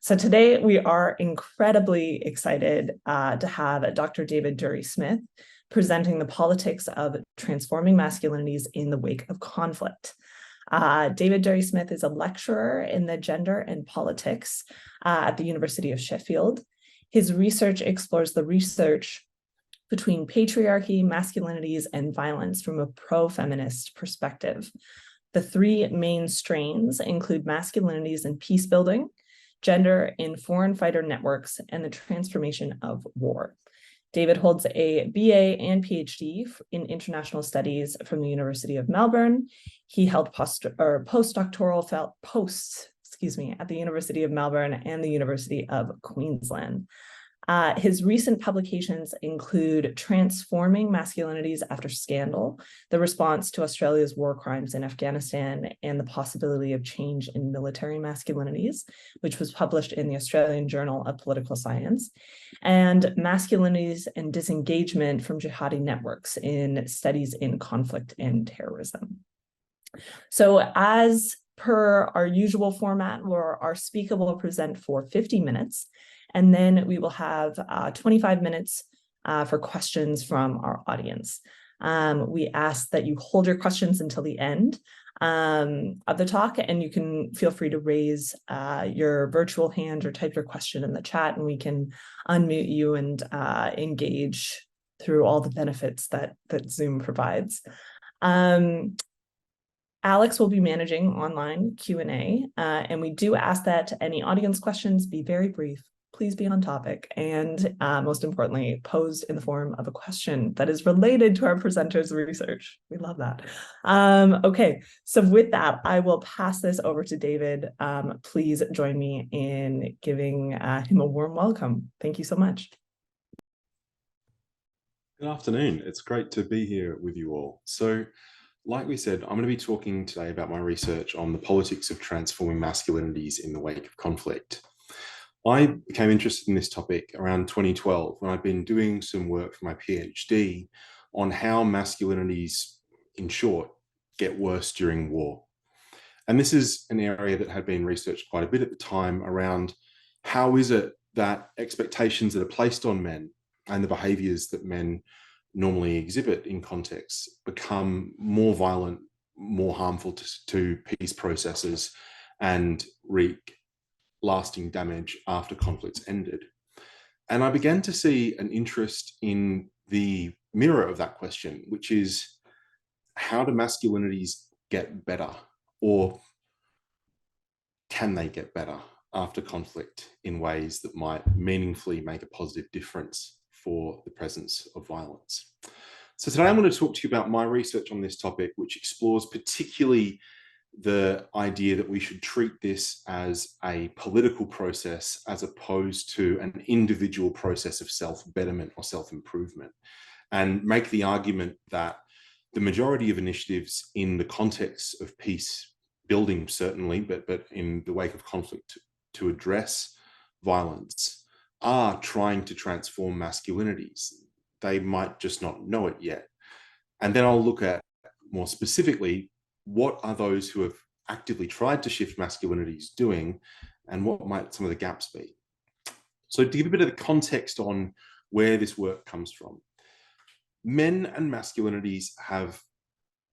So today we are incredibly excited to have Dr. David Duriesmith presenting the politics of transforming masculinities in the wake of conflict. David Duriesmith is a lecturer in the gender and politics at the University of Sheffield. His research explores the research between patriarchy, masculinities, and violence from a pro-feminist perspective. The three main strains include masculinities and peacebuilding, gender in foreign fighter networks, and the transformation of war. David holds a BA and PhD in international studies from the University of Melbourne. He held postdoctoral posts at the University of Melbourne and the University of Queensland. His recent publications include Transforming Masculinities After Scandal, the response to Australia's war crimes in Afghanistan, and the possibility of change in military masculinities, which was published in the Australian Journal of Political Science, and Masculinities and Disengagement from Jihadi Networks in Studies in Conflict and Terrorism. So as per our usual format, where our speaker will present for 50 minutes, and then we will have 25 minutes for questions from our audience. We ask that you hold your questions until the end of the talk, and you can feel free to raise your virtual hand or type your question in the chat, and we can unmute you and engage through all the benefits that Zoom provides. Alex will be managing online Q&A, and we do ask that any audience questions be very brief. Please be on topic, and most importantly, posed in the form of a question that is related to our presenter's research. We love that. Okay, so with that, I will pass this over to David. Please join me in giving him a warm welcome. Thank you so much. Good afternoon. It's great to be here with you all. So, like we said, I'm going to be talking today about my research on the politics of transforming masculinities in the wake of conflict. I became interested in this topic around 2012 when I'd been doing some work for my PhD on how masculinities, in short, get worse during war. And this is an area that had been researched quite a bit at the time around how is it that expectations that are placed on men and the behaviors that men normally exhibit in contexts become more violent, more harmful to peace processes and wreak lasting damage after conflicts ended. And I began to see an interest in the mirror of that question, which is, how do masculinities get better, or can they get better after conflict in ways that might meaningfully make a positive difference for the presence of violence? So today I'm going to talk to you about my research on this topic, which explores particularly the idea that we should treat this as a political process as opposed to an individual process of self-betterment or self-improvement, and make the argument that the majority of initiatives in the context of peace building, certainly, but in the wake of conflict to address violence, are trying to transform masculinities. They might just not know it yet. And then I'll look at, more specifically, what are those who have actively tried to shift masculinities doing, and what might some of the gaps be? So to give a bit of the context on where this work comes from, men and masculinities have,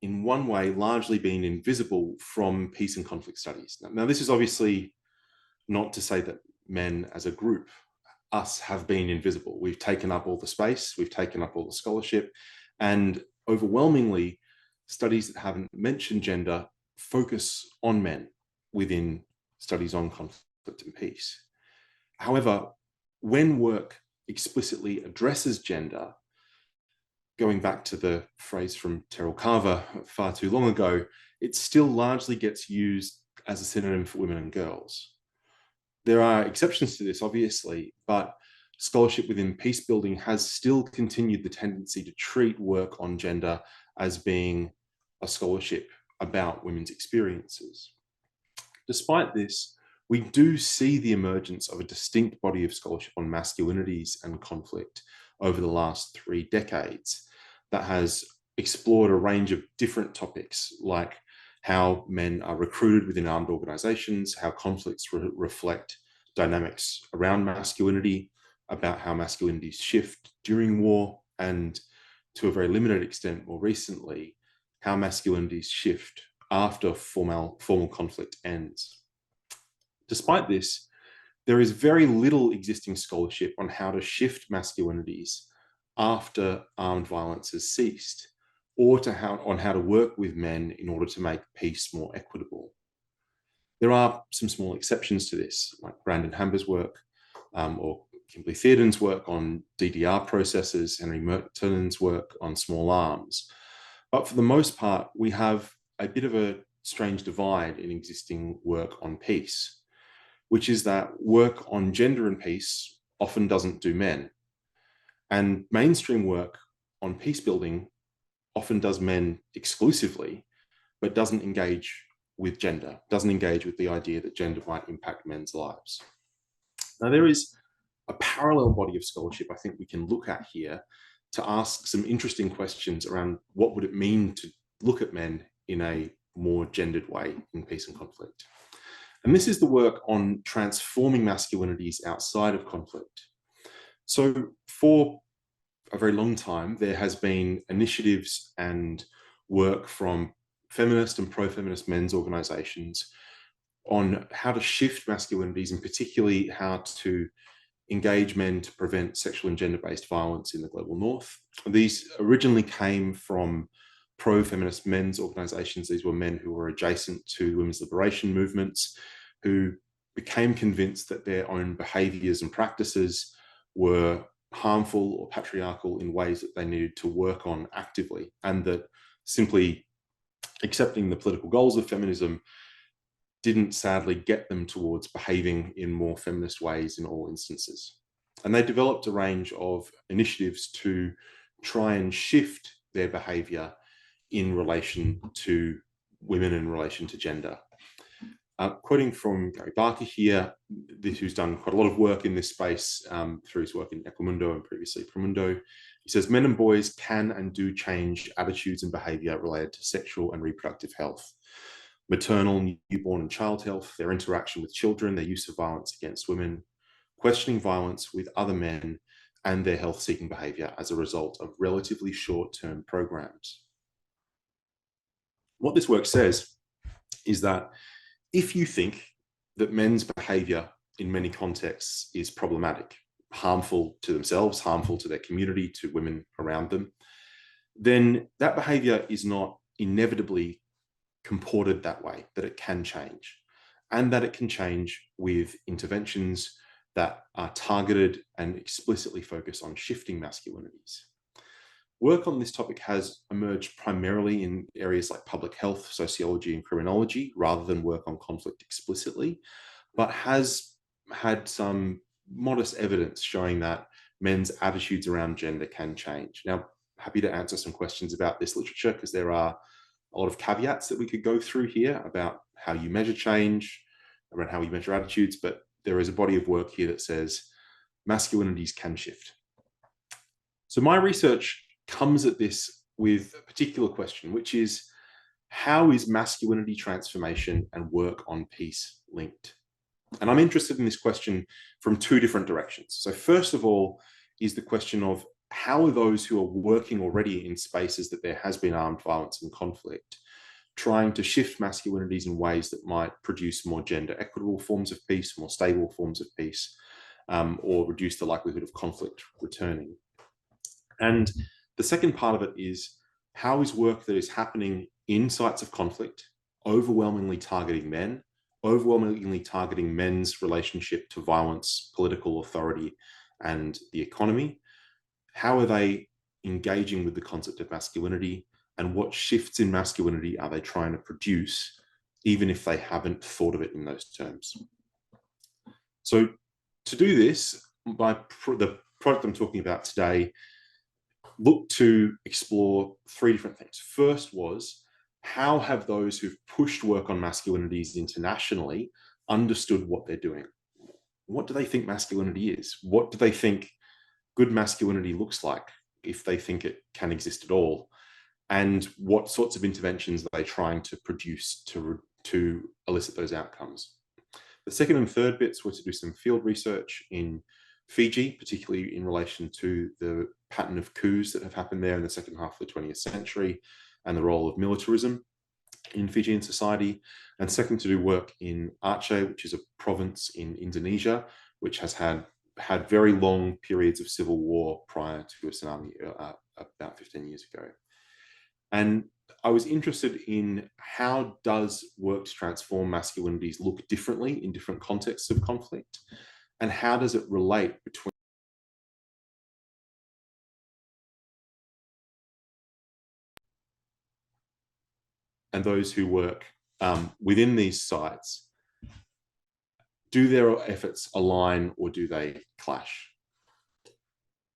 in one way, largely been invisible from peace and conflict studies. Now, this is obviously not to say that men as a group, us, have been invisible. We've taken up all the space, we've taken up all the scholarship, and overwhelmingly, studies that haven't mentioned gender focus on men within studies on conflict and peace. However, when work explicitly addresses gender, going back to the phrase from Terrell Carver far too long ago, it still largely gets used as a synonym for women and girls. There are exceptions to this, obviously, but scholarship within peacebuilding has still continued the tendency to treat work on gender as being a scholarship about women's experiences. Despite this, we do see the emergence of a distinct body of scholarship on masculinities and conflict over the last 3 decades that has explored a range of different topics, like how men are recruited within armed organizations, how conflicts reflect dynamics around masculinity, about how masculinities shift during war, and to a very limited extent more recently, how masculinities shift after formal conflict ends. Despite this, there is very little existing scholarship on how to shift masculinities after armed violence has ceased, or on how to work with men in order to make peace more equitable. There are some small exceptions to this, like Brandon Hamber's work, or Kimberly Theoden's work on DDR processes, Henry Merton's work on small arms. But for the most part, we have a bit of a strange divide in existing work on peace, which is that work on gender and peace often doesn't do men. And mainstream work on peace building often does men exclusively, but doesn't engage with gender, doesn't engage with the idea that gender might impact men's lives. Now, there is a parallel body of scholarship I think we can look at here to ask some interesting questions around what would it mean to look at men in a more gendered way in peace and conflict. And this is the work on transforming masculinities outside of conflict. So for a very long time, there has been initiatives and work from feminist and pro-feminist men's organizations on how to shift masculinities, and particularly how to engage men to prevent sexual and gender-based violence in the global north. These originally came from pro-feminist men's organizations. These were men who were adjacent to women's liberation movements, who became convinced that their own behaviors and practices were harmful or patriarchal in ways that they needed to work on actively, and that simply accepting the political goals of feminism didn't sadly get them towards behaving in more feminist ways in all instances. And they developed a range of initiatives to try and shift their behavior in relation to women, in relation to gender. Quoting from Gary Barker here, who's done quite a lot of work in this space through his work in Equimundo and previously Promundo, he says, men and boys can and do change attitudes and behavior related to sexual and reproductive health, maternal, newborn and child health, their interaction with children, their use of violence against women, questioning violence with other men, and their health-seeking behavior as a result of relatively short-term programs. What this work says is that if you think that men's behavior in many contexts is problematic, harmful to themselves, harmful to their community, to women around them, then that behavior is not inevitably comported that way, that it can change, and that it can change with interventions that are targeted and explicitly focused on shifting masculinities. Work on this topic has emerged primarily in areas like public health, sociology, and criminology, rather than work on conflict explicitly, but has had some modest evidence showing that men's attitudes around gender can change. Now, happy to answer some questions about this literature, because there are a lot of caveats that we could go through here about how you measure change, around how you measure attitudes, but there is a body of work here that says masculinities can shift. So my research comes at this with a particular question, which is, how is masculinity transformation and work on peace linked? And I'm interested in this question from two different directions. So first of all is the question of, how are those who are working already in spaces that there has been armed violence and conflict trying to shift masculinities in ways that might produce more gender equitable forms of peace, more stable forms of peace, or reduce the likelihood of conflict returning? And the second part of it is, how is work that is happening in sites of conflict overwhelmingly targeting men, overwhelmingly targeting men's relationship to violence, political authority, and the economy? How are they engaging with the concept of masculinity, and what shifts in masculinity are they trying to produce, even if they haven't thought of it in those terms? So to do this, the project I'm talking about today looked to explore three different things. First was, how have those who've pushed work on masculinities internationally understood what they're doing? What do they think masculinity is? What do they think good masculinity looks like, if they think it can exist at all? And what sorts of interventions are they trying to produce to elicit those outcomes? The second and third bits were to do some field research in Fiji, particularly in relation to the pattern of coups that have happened there in the second half of the 20th century and the role of militarism in Fijian society. And second, to do work in Aceh, which is a province in Indonesia, which has had very long periods of civil war prior to a tsunami about 15 years ago. And I was interested in how does work to transform masculinities look differently in different contexts of conflict, and how does it relate between and those who work within these sites. Do their efforts align or do they clash?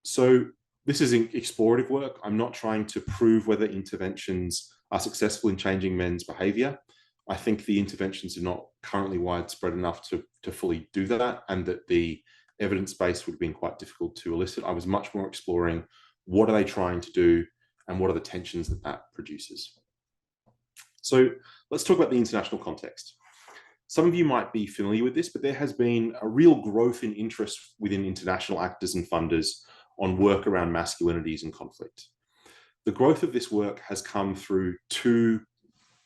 So this is explorative work. I'm not trying to prove whether interventions are successful in changing men's behavior. I think the interventions are not currently widespread enough to fully do that, and that the evidence base would have been quite difficult to elicit. I was much more exploring what are they trying to do and what are the tensions that that produces. So let's talk about the international context. Some of you might be familiar with this, but there has been a real growth in interest within international actors and funders on work around masculinities and conflict. The growth of this work has come through two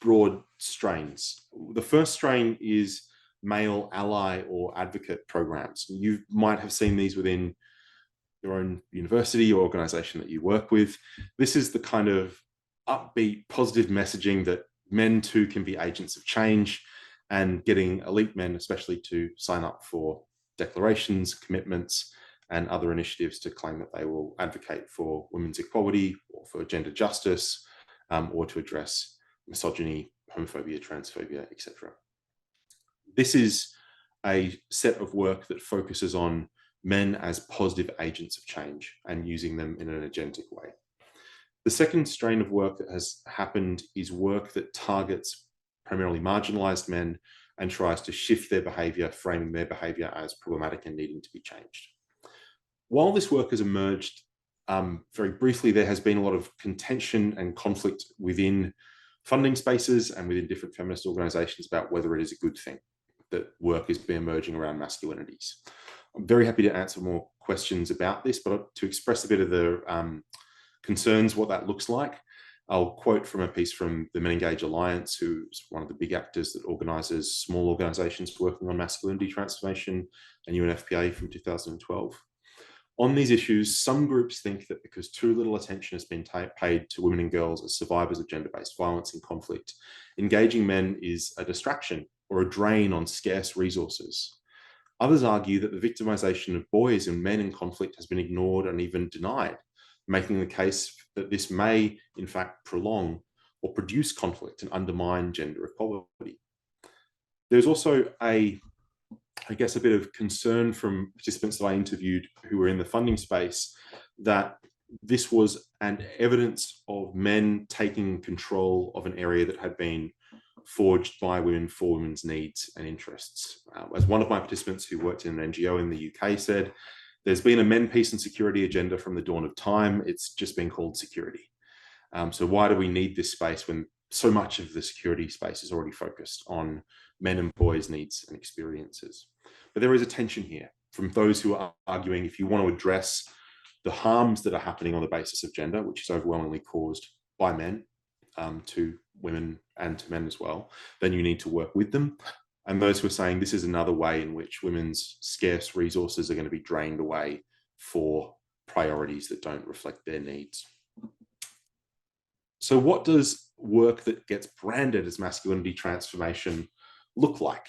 broad strains. The first strain is male ally or advocate programs. You might have seen these within your own university or organization that you work with. This is the kind of upbeat, positive messaging that men too can be agents of change, and getting elite men especially to sign up for declarations, commitments, and other initiatives to claim that they will advocate for women's equality or for gender justice, or to address misogyny, homophobia, transphobia, etc. This is a set of work that focuses on men as positive agents of change and using them in an agentic way. The second strain of work that has happened is work that targets primarily marginalized men and tries to shift their behavior, framing their behavior as problematic and needing to be changed. While this work has emerged, very briefly, there has been a lot of contention and conflict within funding spaces and within different feminist organizations about whether it is a good thing that work is emerging around masculinities. I'm very happy to answer more questions about this, but to express a bit of the concerns, what that looks like, I'll quote from a piece from the Men Engage Alliance, who's one of the big actors that organizes small organizations working on masculinity transformation, and UNFPA from 2012. On these issues, some groups think that because too little attention has been paid to women and girls as survivors of gender-based violence and conflict, engaging men is a distraction or a drain on scarce resources. Others argue that the victimization of boys and men in conflict has been ignored and even denied, making the case that this may, in fact, prolong or produce conflict and undermine gender equality. There's also a bit of concern from participants that I interviewed who were in the funding space that this was an evidence of men taking control of an area that had been forged by women for women's needs and interests. As one of my participants who worked in an NGO in the UK said, there's been a men, peace and security agenda from the dawn of time. It's just been called security. So why do we need this space when so much of the security space is already focused on men and boys' needs and experiences? But there is a tension here from those who are arguing if you want to address the harms that are happening on the basis of gender, which is overwhelmingly caused by men to women and to men as well, then you need to work with them. And those who are saying this is another way in which women's scarce resources are going to be drained away for priorities that don't reflect their needs. So what does work that gets branded as masculinity transformation look like?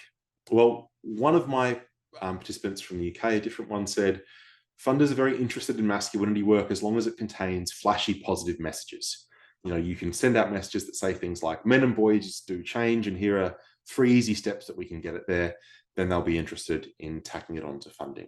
Well, one of my participants from the UK, a different one, said, funders are very interested in masculinity work as long as it contains flashy positive messages. You know, you can send out messages that say things like men and boys do change and here are 3 easy steps that we can get it there, then they'll be interested in tacking it onto funding.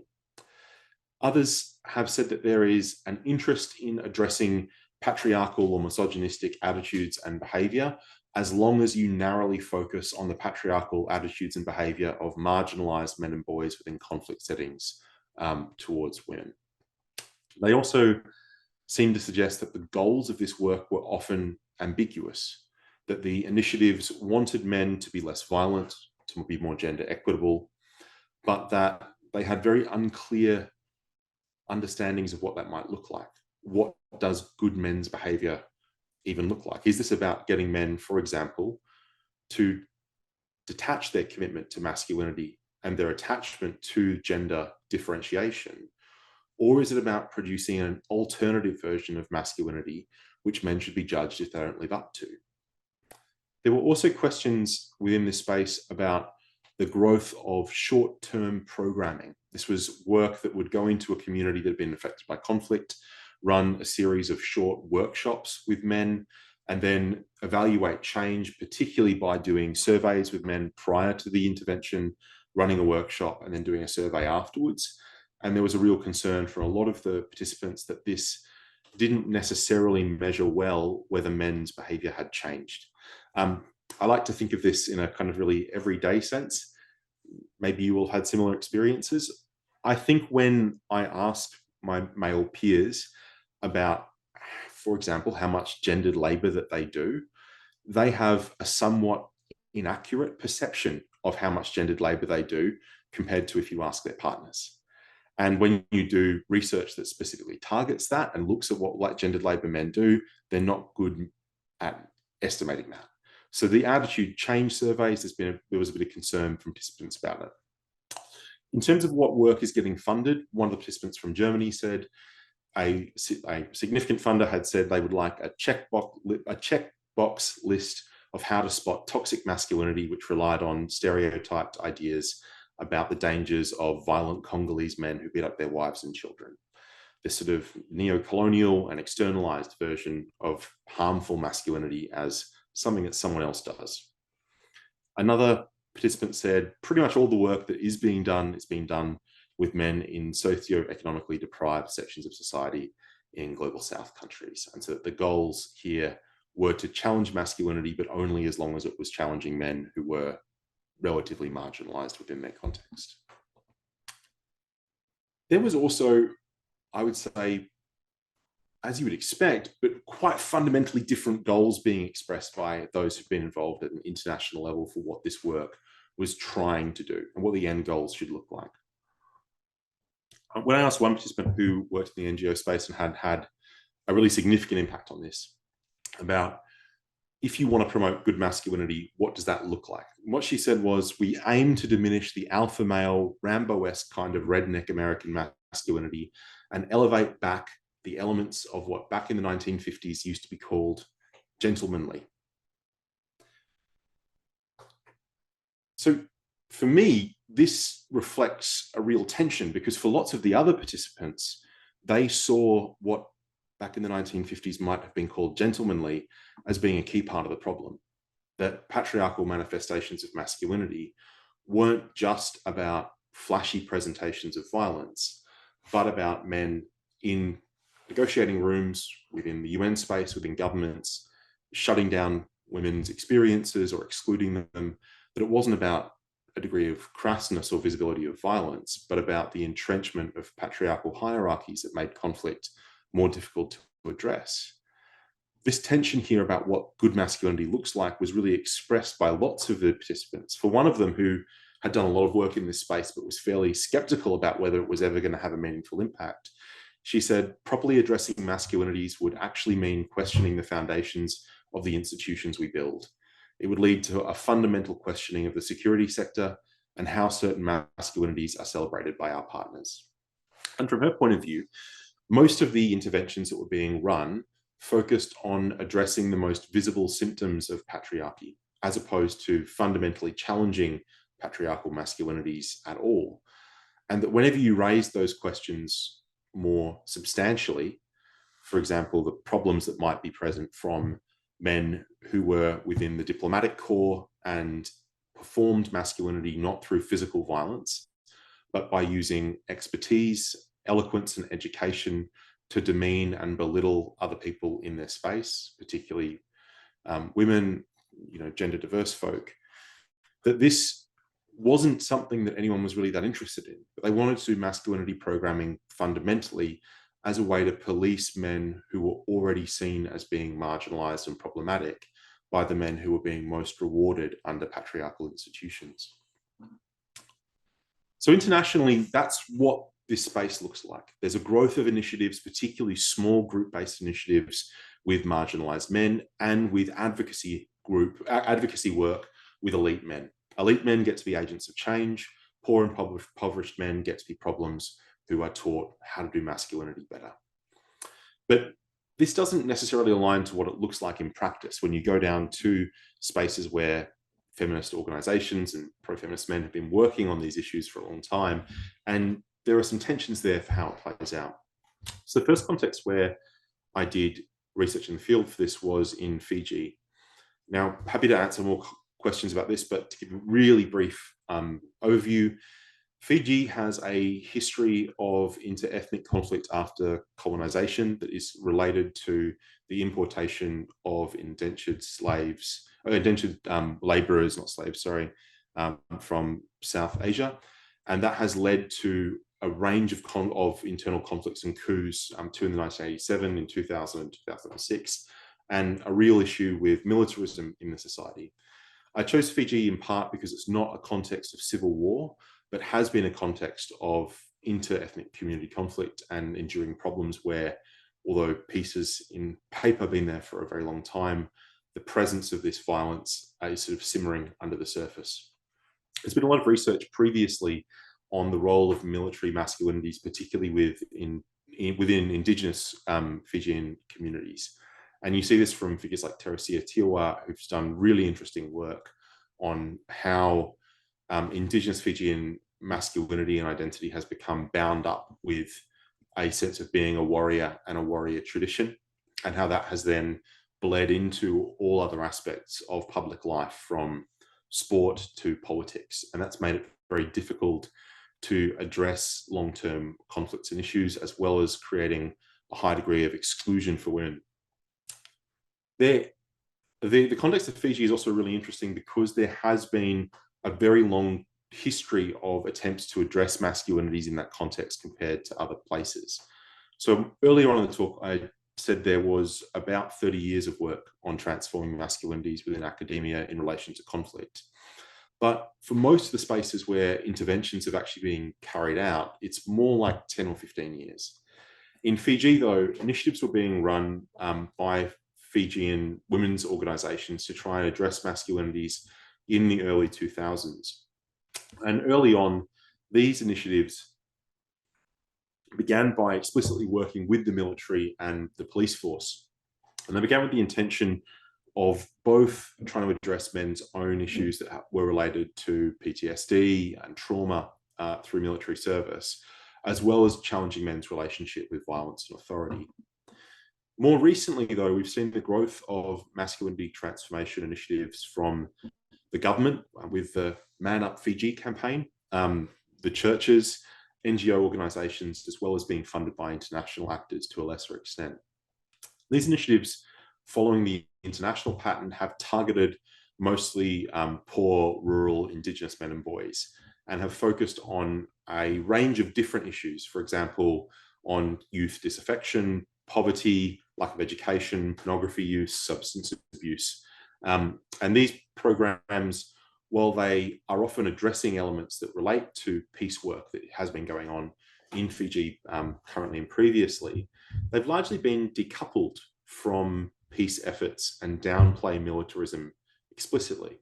Others have said that there is an interest in addressing patriarchal or misogynistic attitudes and behavior as long as you narrowly focus on the patriarchal attitudes and behavior of marginalized men and boys within conflict settings towards women. They also seem to suggest that the goals of this work were often ambiguous, that the initiatives wanted men to be less violent, to be more gender equitable, but that they had very unclear understandings of what that might look like. What does good men's behavior even look like? Is this about getting men, for example, to detach their commitment to masculinity and their attachment to gender differentiation? Or is it about producing an alternative version of masculinity, which men should be judged if they don't live up to? There were also questions within this space about the growth of short-term programming. This was work that would go into a community that had been affected by conflict, run a series of short workshops with men, and then evaluate change, particularly by doing surveys with men prior to the intervention, running a workshop, and then doing a survey afterwards. And there was a real concern from a lot of the participants that this didn't necessarily measure well whether men's behavior had changed. I like to think of this in a kind of really everyday sense. Maybe you all had similar experiences. I think when I asked my male peers about, for example, how much gendered labor that they do, they have a somewhat inaccurate perception of how much gendered labor they do compared to if you ask their partners. And when you do research that specifically targets that and looks at what gendered labor men do, they're not good at estimating that. So the attitude change surveys, there was a bit of concern from participants about it. In terms of what work is getting funded, one of the participants from Germany said a significant funder had said they would like a checkbox list of how to spot toxic masculinity, which relied on stereotyped ideas about the dangers of violent Congolese men who beat up their wives and children. This sort of neo-colonial and externalized version of harmful masculinity as something that someone else does. Another participant said pretty much all the work that is being done with men in socioeconomically deprived sections of society in global South countries. And so the goals here were to challenge masculinity, but only as long as it was challenging men who were relatively marginalized within their context. There was also, I would say, as you would expect, but quite fundamentally different goals being expressed by those who've been involved at an international level for what this work was trying to do and what the end goals should look like. When I asked one participant who worked in the NGO space and had a really significant impact on this, about if you want to promote good masculinity, what does that look like? And what she said was, we aim to diminish the alpha male, Rambo-esque kind of redneck American masculinity and elevate back the elements of what back in the 1950s used to be called gentlemanly. So for me, this reflects a real tension, because for lots of the other participants, they saw what back in the 1950s might have been called gentlemanly as being a key part of the problem. That patriarchal manifestations of masculinity weren't just about flashy presentations of violence, but about men in negotiating rooms within the UN space, within governments, shutting down women's experiences or excluding them, that it wasn't about a degree of crassness or visibility of violence, but about the entrenchment of patriarchal hierarchies that made conflict more difficult to address. This tension here about what good masculinity looks like was really expressed by lots of the participants. For one of them who had done a lot of work in this space, but was fairly skeptical about whether it was ever going to have a meaningful impact, she said, properly addressing masculinities would actually mean questioning the foundations of the institutions we build. It would lead to a fundamental questioning of the security sector and how certain masculinities are celebrated by our partners. And from her point of view, most of the interventions that were being run focused on addressing the most visible symptoms of patriarchy, as opposed to fundamentally challenging patriarchal masculinities at all. And that whenever you raise those questions more substantially, for example, the problems that might be present from men who were within the diplomatic corps and performed masculinity not through physical violence, but by using expertise, eloquence, and education to demean and belittle other people in their space, particularly women, gender diverse folk, that this wasn't something that anyone was really that interested in. But they wanted to do masculinity programming fundamentally as a way to police men who were already seen as being marginalized and problematic by the men who were being most rewarded under patriarchal institutions. So internationally, that's what this space looks like. There's a growth of initiatives, particularly small group-based initiatives with marginalized men and with advocacy work with elite men. Elite men get to be agents of change. Poor and impoverished men get to be problems who are taught how to do masculinity better. But this doesn't necessarily align to what it looks like in practice when you go down to spaces where feminist organizations and pro-feminist men have been working on these issues for a long time. And there are some tensions there for how it plays out. So the first context where I did research in the field for this was in Fiji. Now, happy to answer more questions about this, but to give a really brief overview, Fiji has a history of inter-ethnic conflict after colonization that is related to the importation of indentured slaves, indentured laborers, not slaves, sorry, from South Asia. And that has led to a range of internal conflicts and coups, two in 1987, in 2000 and 2006, and a real issue with militarism in the society. I chose Fiji in part because it's not a context of civil war, but has been a context of inter-ethnic community conflict and enduring problems where, although peace has in paper been there for a very long time, the presence of this violence is sort of simmering under the surface. There's been a lot of research previously on the role of military masculinities, particularly within indigenous Fijian communities. And you see this from figures like Teresia Tiwa, who's done really interesting work on how indigenous Fijian masculinity and identity has become bound up with a sense of being a warrior and a warrior tradition, and how that has then bled into all other aspects of public life, from sport to politics. And that's made it very difficult to address long-term conflicts and issues, as well as creating a high degree of exclusion for women. The context of Fiji is also really interesting because there has been a very long history of attempts to address masculinities in that context compared to other places. So earlier on in the talk, I said there was about 30 years of work on transforming masculinities within academia in relation to conflict. But for most of the spaces where interventions have actually been carried out, it's more like 10 or 15 years. In Fiji, though, initiatives were being run by Fijian women's organizations to try and address masculinities in the early 2000s. And early on, these initiatives began by explicitly working with the military and the police force. And they began with the intention of both trying to address men's own issues that were related to PTSD and trauma through military service, as well as challenging men's relationship with violence and authority. More recently, though, we've seen the growth of masculinity transformation initiatives from the government with the Man Up Fiji campaign, the churches, NGO organizations, as well as being funded by international actors to a lesser extent. These initiatives, following the international pattern, have targeted mostly poor, rural, indigenous men and boys, and have focused on a range of different issues, for example, on youth disaffection, poverty, lack of education, pornography use, substance abuse. And these programs, while they are often addressing elements that relate to peace work that has been going on in Fiji currently and previously, they've largely been decoupled from peace efforts and downplay militarism explicitly.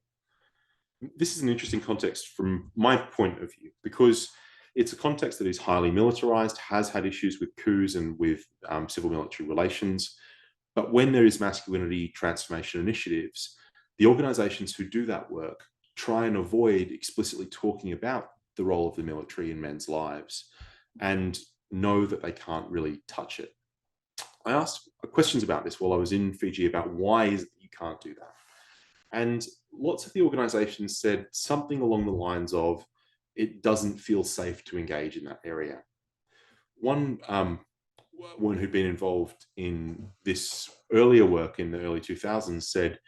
This is an interesting context from my point of view, because it's a context that is highly militarized, has had issues with coups and with civil military relations. But when there is masculinity transformation initiatives, the organizations who do that work try and avoid explicitly talking about the role of the military in men's lives and know that they can't really touch it. I asked questions about this while I was in Fiji about why is it that you can't do that? And lots of the organizations said something along the lines of, it doesn't feel safe to engage in that area. One woman who'd been involved in this earlier work in the early 2000s said,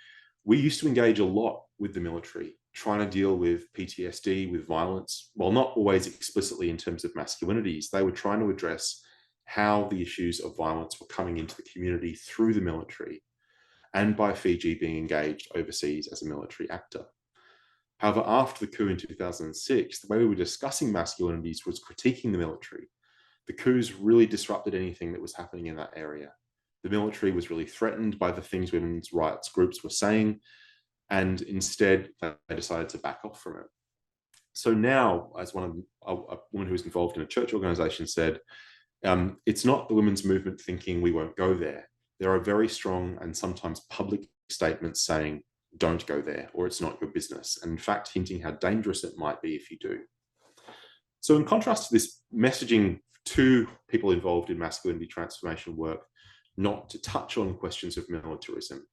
we used to engage a lot with the military, trying to deal with PTSD, with violence, while not always explicitly in terms of masculinities. They were trying to address how the issues of violence were coming into the community through the military, and by Fiji being engaged overseas as a military actor. However, after the coup in 2006, the way we were discussing masculinities was critiquing the military. The coups really disrupted anything that was happening in that area. The military was really threatened by the things women's rights groups were saying, and instead they decided to back off from it. So now, as a woman who was involved in a church organization said, it's not the women's movement thinking we won't go there. There are very strong and sometimes public statements saying, don't go there, or it's not your business. And in fact, hinting how dangerous it might be if you do. So in contrast to this messaging to people involved in masculinity transformation work, not to touch on questions of militarism,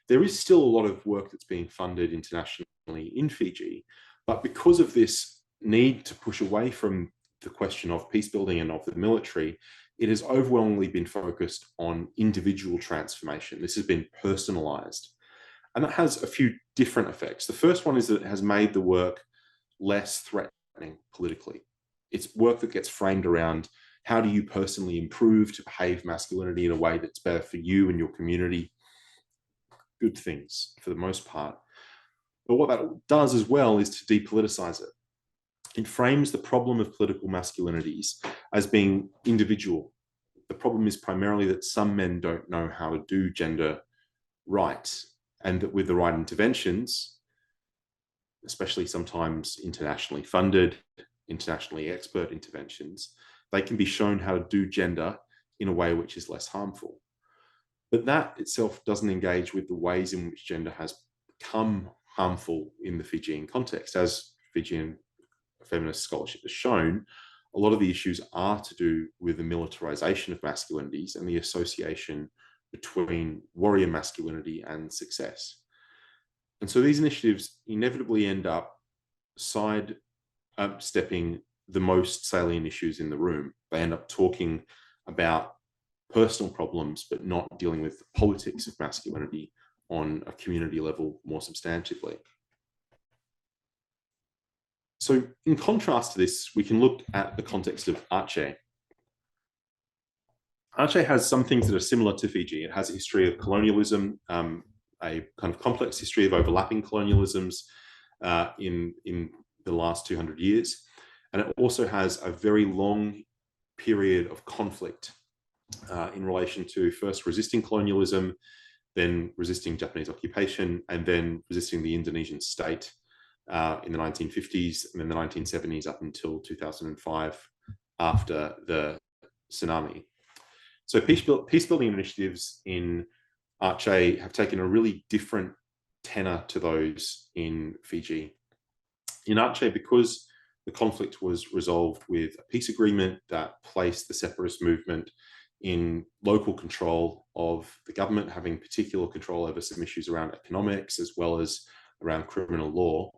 there is still a lot of work that's being funded internationally in Fiji, but because of this need to push away from the question of peace building and of the military, it has overwhelmingly been focused on individual transformation. This has been personalized. And that has a few different effects. The first one is that it has made the work less threatening politically. It's work that gets framed around how do you personally improve to behave masculinity in a way that's better for you and your community. Good things for the most part. But what that does as well is to depoliticize it. It frames the problem of political masculinities as being individual. The problem is primarily that some men don't know how to do gender right, and that with the right interventions, especially sometimes internationally funded, internationally expert interventions, they can be shown how to do gender in a way which is less harmful. But that itself doesn't engage with the ways in which gender has become harmful in the Fijian context. As Fijian feminist scholarship has shown, a lot of the issues are to do with the militarization of masculinities and the association between warrior masculinity and success. And so these initiatives inevitably end up sidestepping the most salient issues in the room. They end up talking about personal problems, but not dealing with the politics of masculinity on a community level more substantively. So in contrast to this, we can look at the context of Aceh. Aceh has some things that are similar to Fiji. It has a history of colonialism, a kind of complex history of overlapping colonialisms in the last 200 years. And it also has a very long period of conflict in relation to first resisting colonialism, then resisting Japanese occupation, and then resisting the Indonesian state in the 1950s and then the 1970s up until 2005 after the tsunami. So peacebuilding initiatives in Aceh have taken a really different tenor to those in Fiji. In Aceh, because the conflict was resolved with a peace agreement that placed the separatist movement in local control of the government, having particular control over some issues around economics as well as around criminal law,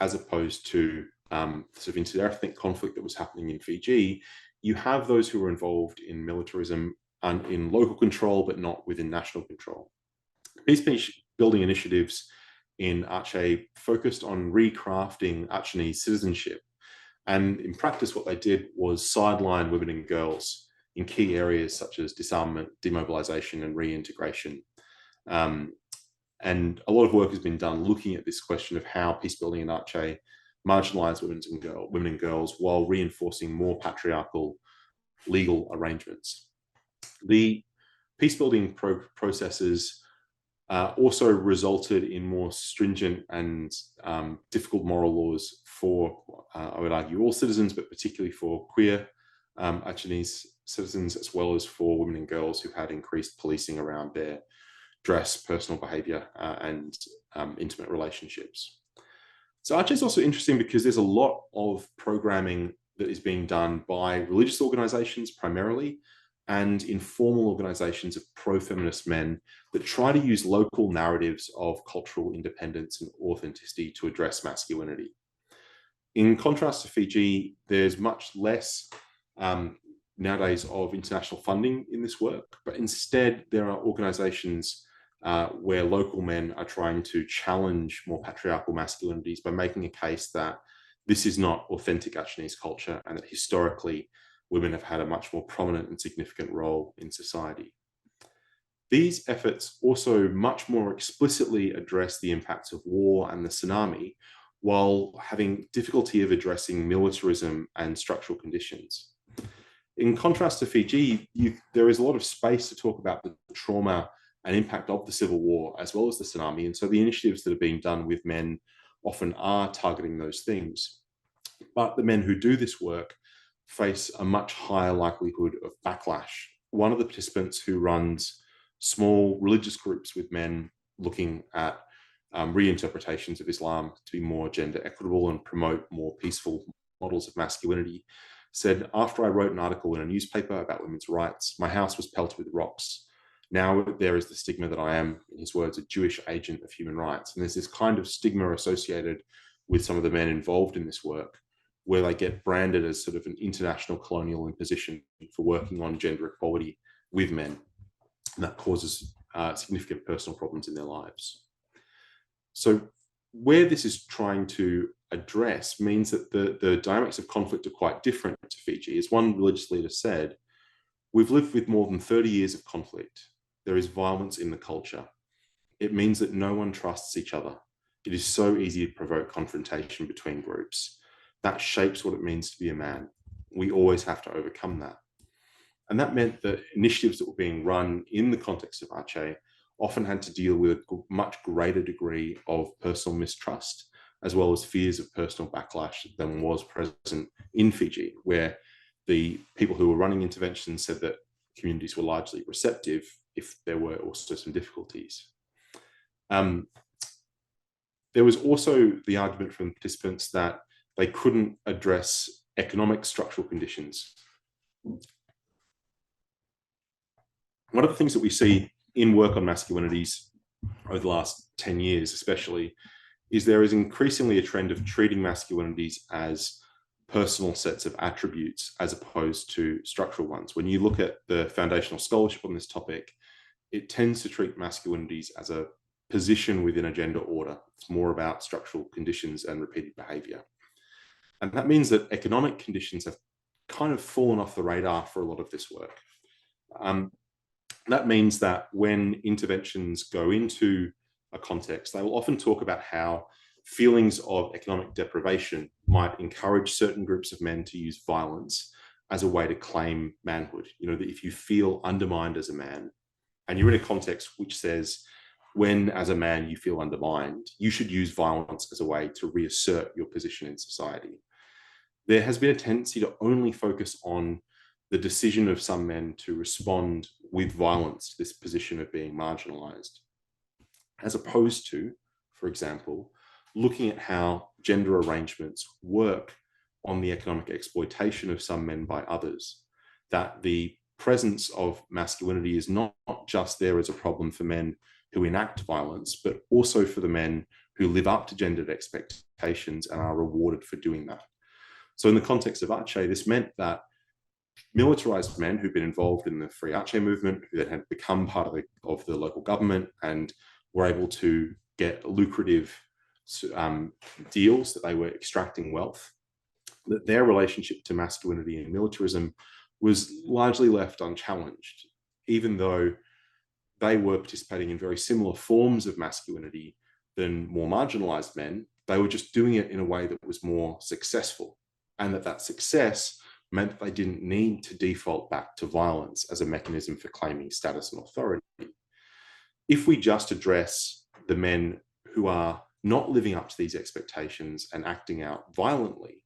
as opposed to sort of interethnic conflict that was happening in Fiji, you have those who are involved in militarism and in local control, but not within national control. Peacebuilding initiatives in Aceh focused on recrafting Achenese citizenship. And in practice, what they did was sideline women and girls in key areas such as disarmament, demobilization, and reintegration. And a lot of work has been done looking at this question of how peacebuilding in Aceh marginalized women and girls while reinforcing more patriarchal legal arrangements. The peacebuilding processes also resulted in more stringent and difficult moral laws for, I would argue, all citizens, but particularly for queer Achenese citizens, as well as for women and girls who had increased policing around their dress, personal behavior, and intimate relationships. So Aceh is also interesting because there's a lot of programming that is being done by religious organizations primarily, and informal organizations of pro-feminist men that try to use local narratives of cultural independence and authenticity to address masculinity. In contrast to Fiji, there's much less nowadays of international funding in this work, but instead there are organizations where local men are trying to challenge more patriarchal masculinities by making a case that this is not authentic Achenese culture and that historically women have had a much more prominent and significant role in society. These efforts also much more explicitly address the impacts of war and the tsunami, while having difficulty of addressing militarism and structural conditions. In contrast to Fiji, there is a lot of space to talk about the trauma and impact of the Civil War, as well as the tsunami. And so the initiatives that are being done with men often are targeting those things. But the men who do this work face a much higher likelihood of backlash. One of the participants who runs small religious groups with men looking at reinterpretations of Islam to be more gender equitable and promote more peaceful models of masculinity, said, "After I wrote an article in a newspaper about women's rights, my house was pelted with rocks. Now there is the stigma that I am, in his words, a Jewish agent of human rights." And there's this kind of stigma associated with some of the men involved in this work, where they get branded as sort of an international colonial imposition for working on gender equality with men. And that causes significant personal problems in their lives. So where this is trying to address means that the dynamics of conflict are quite different to Fiji. As one religious leader said, "We've lived with more than 30 years of conflict. There is violence in the culture. It means that no one trusts each other. It is so easy to provoke confrontation between groups. That shapes what it means to be a man. We always have to overcome that." And that meant that initiatives that were being run in the context of Aceh often had to deal with a much greater degree of personal mistrust, as well as fears of personal backlash than was present in Fiji, where the people who were running interventions said that communities were largely receptive if there were also some difficulties. There was also the argument from participants that they couldn't address economic structural conditions. One of the things that we see in work on masculinities over the last 10 years especially, is there is increasingly a trend of treating masculinities as personal sets of attributes as opposed to structural ones. When you look at the foundational scholarship on this topic, it tends to treat masculinities as a position within a gender order. It's more about structural conditions and repeated behavior. And that means that economic conditions have kind of fallen off the radar for a lot of this work. That means that when interventions go into a context, they will often talk about how feelings of economic deprivation might encourage certain groups of men to use violence as a way to claim manhood. You know, that if you feel undermined as a man, and you're in a context which says, when as a man you feel undermined, you should use violence as a way to reassert your position in society. There has been a tendency to only focus on the decision of some men to respond with violence to this position of being marginalized, as opposed to, for example, looking at how gender arrangements work on the economic exploitation of some men by others, that the presence of masculinity is not just there as a problem for men who enact violence, but also for the men who live up to gendered expectations and are rewarded for doing that. So in the context of Aceh, this meant that militarized men who'd been involved in the Free Aceh movement, who then had become part of the local government and were able to get lucrative deals that they were extracting wealth, that their relationship to masculinity and militarism was largely left unchallenged, even though they were participating in very similar forms of masculinity than more marginalized men. They were just doing it in a way that was more successful, and that success meant that they didn't need to default back to violence as a mechanism for claiming status and authority. If we just address the men who are not living up to these expectations and acting out violently,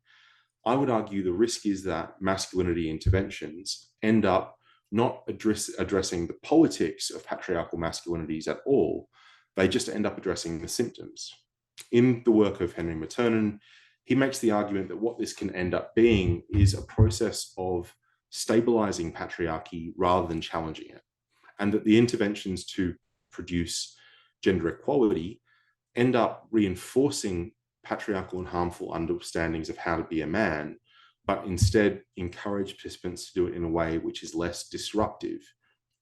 I would argue the risk is that masculinity interventions end up not addressing the politics of patriarchal masculinities at all. They just end up addressing the symptoms. In the work of Henry Maternon, he makes the argument that what this can end up being is a process of stabilizing patriarchy rather than challenging it, and that the interventions to produce gender equality end up reinforcing patriarchal and harmful understandings of how to be a man, but instead encourage participants to do it in a way which is less disruptive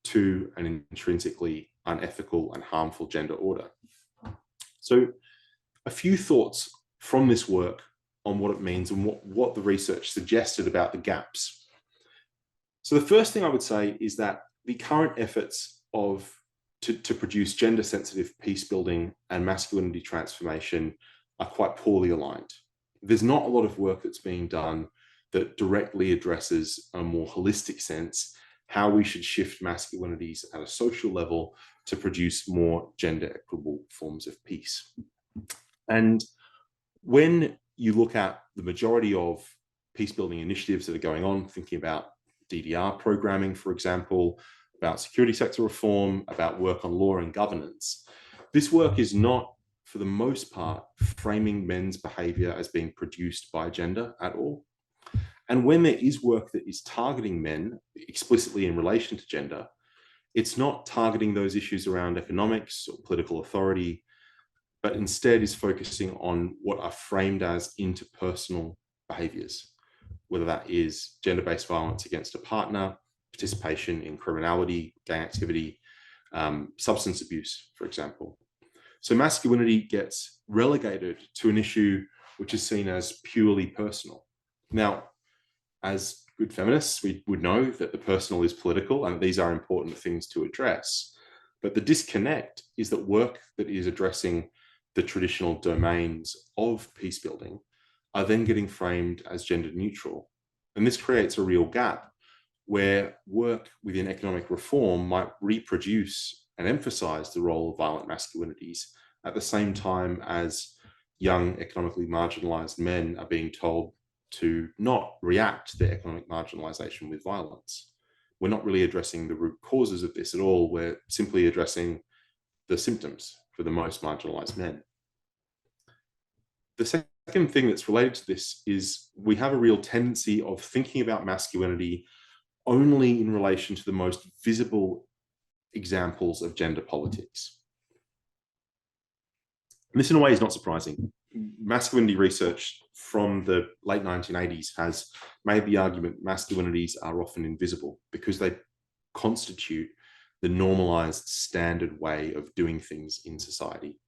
to an intrinsically unethical and harmful gender order. So a few thoughts from this work on what it means and what the research suggested about the gaps. So the first thing I would say is that the current efforts to produce gender-sensitive peace building and masculinity transformation are quite poorly aligned. There's not a lot of work that's being done that directly addresses a more holistic sense how we should shift masculinities at a social level to produce more gender equitable forms of peace. And when you look at the majority of peacebuilding initiatives that are going on, thinking about DDR programming, for example, about security sector reform, about work on law and governance, this work is not, for the most part, framing men's behavior as being produced by gender at all. And when there is work that is targeting men explicitly in relation to gender, it's not targeting those issues around economics or political authority, but instead is focusing on what are framed as interpersonal behaviors, whether that is gender-based violence against a partner, participation in criminality, gang activity, substance abuse, for example. So masculinity gets relegated to an issue which is seen as purely personal. Now, as good feminists, we would know that the personal is political, and these are important things to address. But the disconnect is that work that is addressing the traditional domains of peacebuilding are then getting framed as gender neutral. And this creates a real gap where work within economic reform might reproduce and emphasize the role of violent masculinities at the same time as young economically marginalized men are being told to not react to their economic marginalization with violence. We're not really addressing the root causes of this at all. We're simply addressing the symptoms for the most marginalized men. The second thing that's related to this is we have a real tendency of thinking about masculinity only in relation to the most visible examples of gender politics. And this in a way is not surprising. Masculinity research from the late 1980s has made the argument masculinities are often invisible because they constitute the normalized standard way of doing things in society.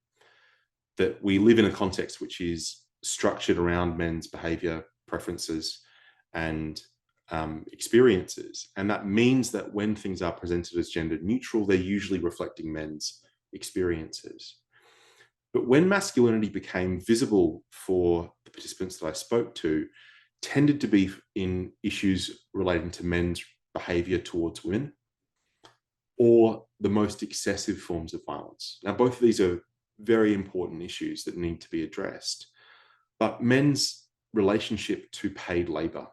That we live in a context which is structured around men's behavior, preferences, and experiences. And that means that when things are presented as gender neutral, they're usually reflecting men's experiences. But when masculinity became visible for the participants that I spoke to, tended to be in issues relating to men's behavior towards women or the most excessive forms of violence. Now, both of these are very important issues that need to be addressed, but men's relationship to paid labor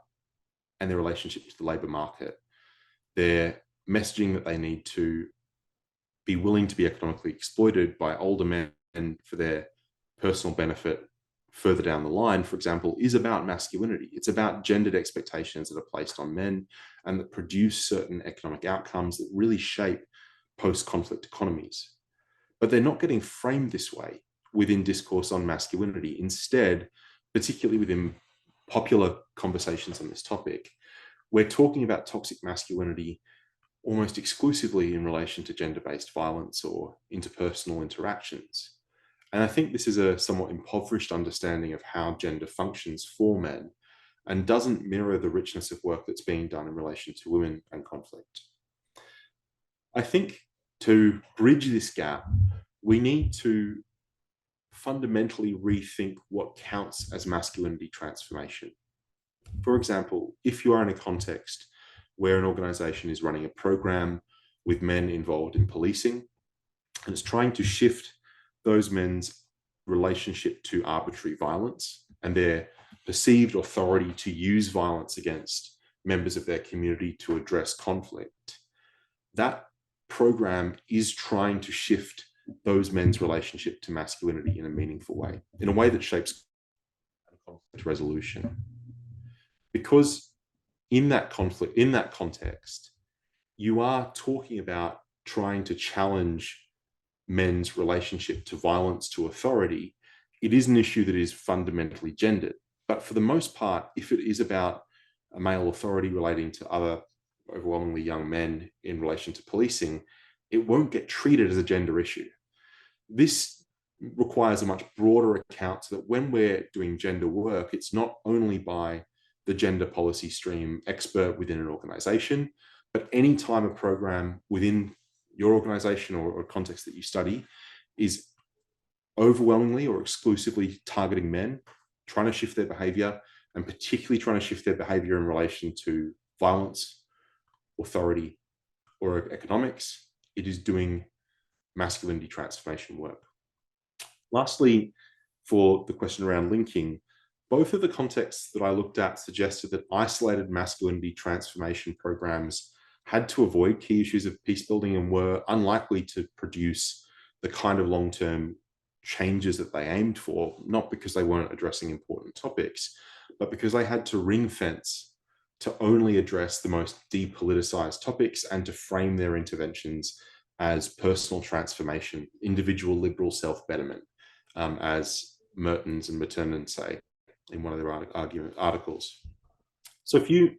and their relationship to the labor market, their messaging that they need to be willing to be economically exploited by older men for their personal benefit further down the line, for example, is about masculinity. It's about gendered expectations that are placed on men and that produce certain economic outcomes that really shape post-conflict economies. But they're not getting framed this way within discourse on masculinity. Instead, particularly within popular conversations on this topic, we're talking about toxic masculinity almost exclusively in relation to gender-based violence or interpersonal interactions. And I think this is a somewhat impoverished understanding of how gender functions for men and doesn't mirror the richness of work that's being done in relation to women and conflict. I think to bridge this gap, we need to fundamentally rethink what counts as masculinity transformation. For example, if you are in a context where an organization is running a program with men involved in policing and it's trying to shift those men's relationship to arbitrary violence and their perceived authority to use violence against members of their community to address conflict, that program is trying to shift those men's relationship to masculinity in a meaningful way, in a way that shapes conflict resolution. Because in that conflict, in that context, you are talking about trying to challenge men's relationship to violence, to authority. It is an issue that is fundamentally gendered. But for the most part, if it is about a male authority relating to other overwhelmingly young men in relation to policing, it won't get treated as a gender issue. This requires a much broader account so that when we're doing gender work, it's not only by the gender policy stream expert within an organization, but any time a program within your organization or context that you study is overwhelmingly or exclusively targeting men, trying to shift their behavior, and particularly trying to shift their behavior in relation to violence, authority, or economics. It is doing masculinity transformation work. Lastly, for the question around linking, both of the contexts that I looked at suggested that isolated masculinity transformation programs had to avoid key issues of peacebuilding and were unlikely to produce the kind of long-term changes that they aimed for, not because they weren't addressing important topics, but because they had to ring fence to only address the most depoliticized topics and to frame their interventions as personal transformation, individual liberal self-betterment, as Mertens and Mertens say in one of their articles. So a few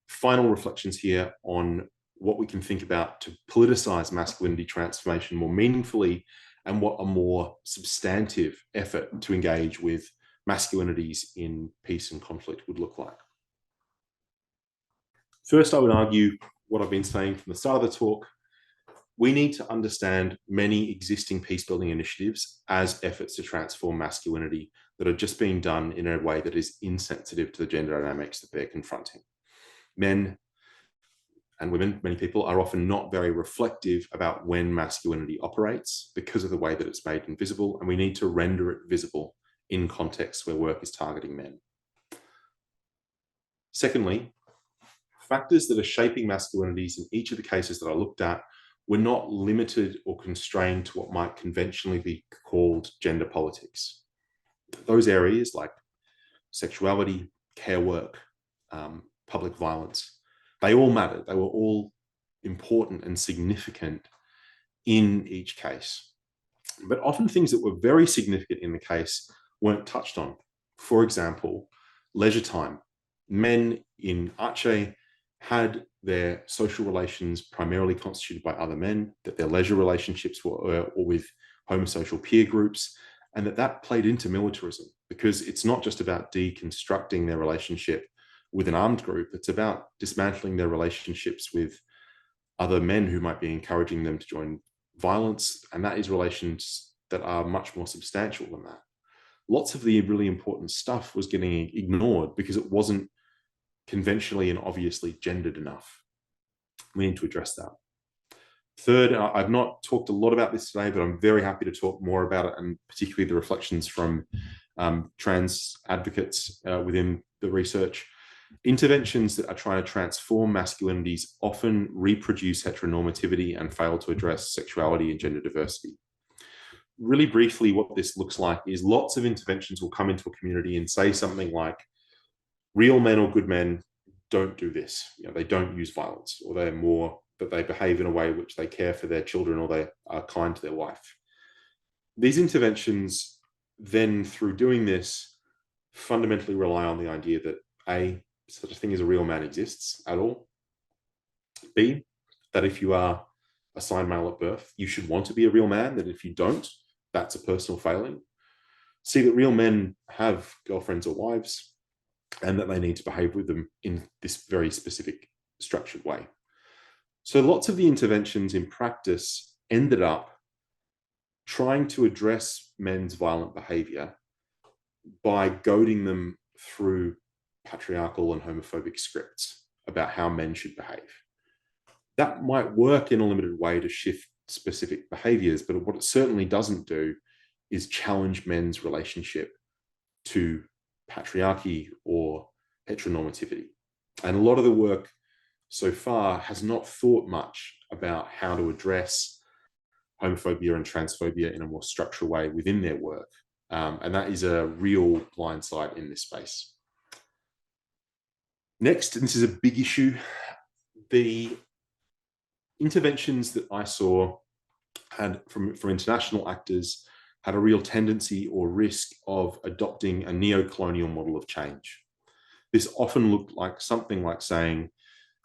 final reflections here on what we can think about to politicize masculinity transformation more meaningfully, and what a more substantive effort to engage with masculinities in peace and conflict would look like. First, I would argue what I've been saying from the start of the talk. We need to understand many existing peacebuilding initiatives as efforts to transform masculinity that are just being done in a way that is insensitive to the gender dynamics that they're confronting. Men and women, many people, are often not very reflective about when masculinity operates because of the way that it's made invisible, and we need to render it visible in contexts where work is targeting men. Secondly, factors that are shaping masculinities in each of the cases that I looked at were not limited or constrained to what might conventionally be called gender politics. Those areas like sexuality, care work, public violence, they all mattered. They were all important and significant in each case. But often things that were very significant in the case weren't touched on. For example, leisure time. Men in Aceh had their social relations primarily constituted by other men, that their leisure relationships were with homosocial peer groups, and that played into militarism, because it's not just about deconstructing their relationship with an armed group, it's about dismantling their relationships with other men who might be encouraging them to join violence, and that is relations that are much more substantial than that. Lots of the really important stuff was getting ignored because it wasn't conventionally and obviously gendered enough. We need to address that. Third, I've not talked a lot about this today, but I'm very happy to talk more about it, and particularly the reflections from trans advocates within the research. Interventions that are trying to transform masculinities often reproduce heteronormativity and fail to address sexuality and gender diversity. Really briefly, what this looks like is lots of interventions will come into a community and say something like, real men or good men don't do this. They don't use violence, or they're more that they behave in a way which they care for their children, or they are kind to their wife. These interventions then, through doing this, fundamentally rely on the idea that A, such a thing as a real man exists at all. B, that if you are assigned male at birth, you should want to be a real man, that if you don't, that's a personal failing. C, that real men have girlfriends or wives, and that they need to behave with them in this very specific structured way. So lots of the interventions in practice ended up trying to address men's violent behavior by goading them through patriarchal and homophobic scripts about how men should behave. That might work in a limited way to shift specific behaviors, but what it certainly doesn't do is challenge men's relationship to patriarchy or heteronormativity. And a lot of the work so far has not thought much about how to address homophobia and transphobia in a more structural way within their work. And that is a real blind side in this space. Next, and this is a big issue, the interventions that I saw had from international actors had a real tendency or risk of adopting a neo-colonial model of change. This often looked like something like saying,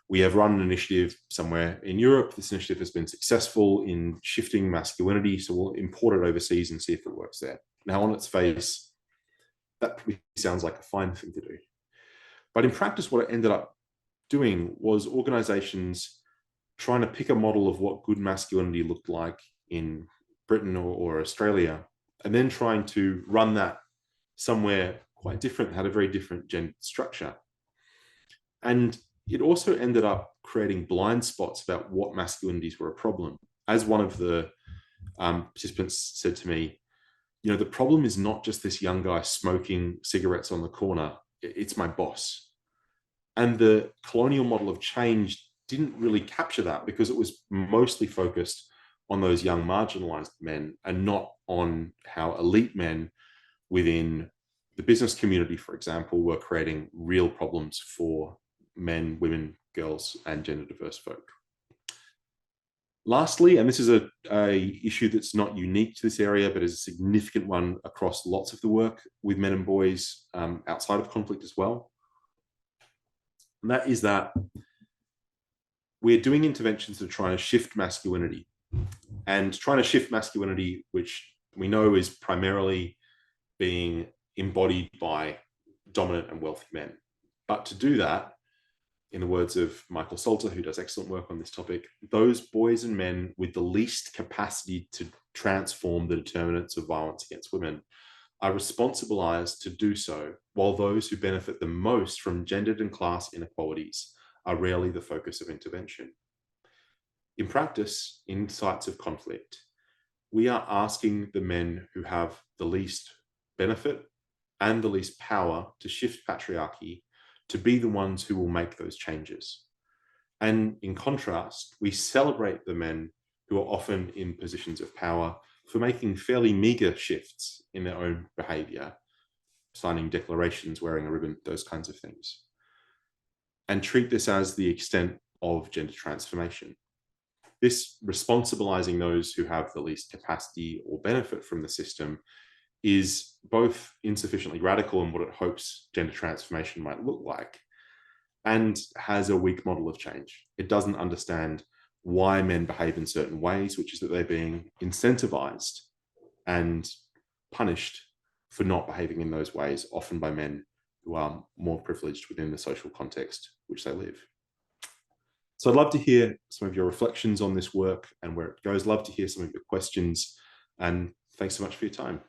we have run an initiative somewhere in Europe, this initiative has been successful in shifting masculinity, so we'll import it overseas and see if it works there. Now, on its face, that probably sounds like a fine thing to do. But in practice, what it ended up doing was organizations trying to pick a model of what good masculinity looked like in Britain or Australia and then trying to run that somewhere quite different, had a very different gender structure. And it also ended up creating blind spots about what masculinities were a problem. As one of the participants said to me, the problem is not just this young guy smoking cigarettes on the corner, it's my boss. And the colonial model of change didn't really capture that, because it was mostly focused on those young marginalized men and not on how elite men within the business community, for example, were creating real problems for men, women, girls, and gender diverse folk. Lastly, and this is a issue that's not unique to this area, but is a significant one across lots of the work with men and boys outside of conflict as well. And that is that we're doing interventions that are trying to shift masculinity, and trying to shift masculinity, which we know is primarily being embodied by dominant and wealthy men. But to do that, in the words of Michael Salter, who does excellent work on this topic, those boys and men with the least capacity to transform the determinants of violence against women are responsibilized to do so, while those who benefit the most from gendered and class inequalities are rarely the focus of intervention. In practice, in sites of conflict, we are asking the men who have the least benefit and the least power to shift patriarchy to be the ones who will make those changes. And in contrast, we celebrate the men who are often in positions of power for making fairly meager shifts in their own behavior, signing declarations, wearing a ribbon, those kinds of things, and treat this as the extent of gender transformation. This responsibilizing those who have the least capacity or benefit from the system is both insufficiently radical in what it hopes gender transformation might look like, and has a weak model of change. It doesn't understand why men behave in certain ways, which is that they're being incentivized and punished for not behaving in those ways, often by men who are more privileged within the social context which they live. So I'd love to hear some of your reflections on this work and where it goes. Love to hear some of your questions, and thanks so much for your time.